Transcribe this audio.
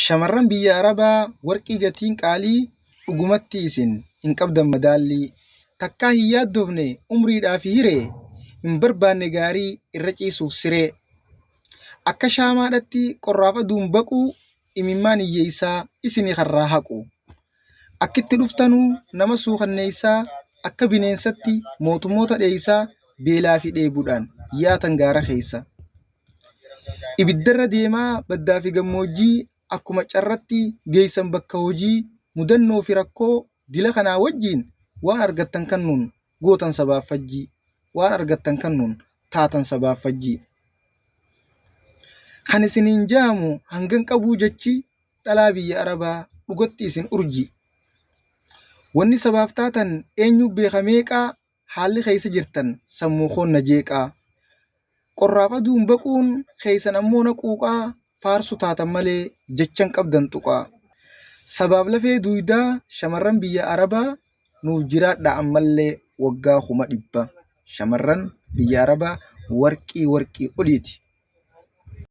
Shamarran biyya Arabaa warqii gatiin qaalii dhugumatti isin hin qabdan madaallii. Takkaa hin yaaddoofne umriidhaaf hiree hin barbaanne gaarii irra ciisuuf siree. Akka shaamaadhatti qorraaf aduun baquu imimmaan hiyyeessaa isinii karraa haqu. Akkitti dhuftanuu nama suukanneessaa akka bineensatti mootummoota dheeysaa beelaa fi dheebuudhaan yaatan gaara keessa. Ibiddarra deemaa baddaa fi gammoojjii akkuma carratti geessan bakka hojii mudannoo fi rakkoo dila kanaa wajjin waan argattan kan nuun gootan sabaaf fajjii waan argattan kan nuun taatan sabaaf fajjii. Kan isiniin jaamu hangan qabuu jechi dhalaa biyya Arabaa dhugatti isin urji. Wanni sabaaf taatan eenyu beeka meeqaa haalli keessa jirtan sammuu koonna jeeqaa. Qorraaf aduun baquun keessan ammoo naquuqaa faarsu taatan malee jechan qabdan tuqaa. Sabaaf lafee duudaa shamarran biyya Arabaa nuuf jiraadha ammallee waggaa 100. Shamarran biyya Arabaa warqii oliiti.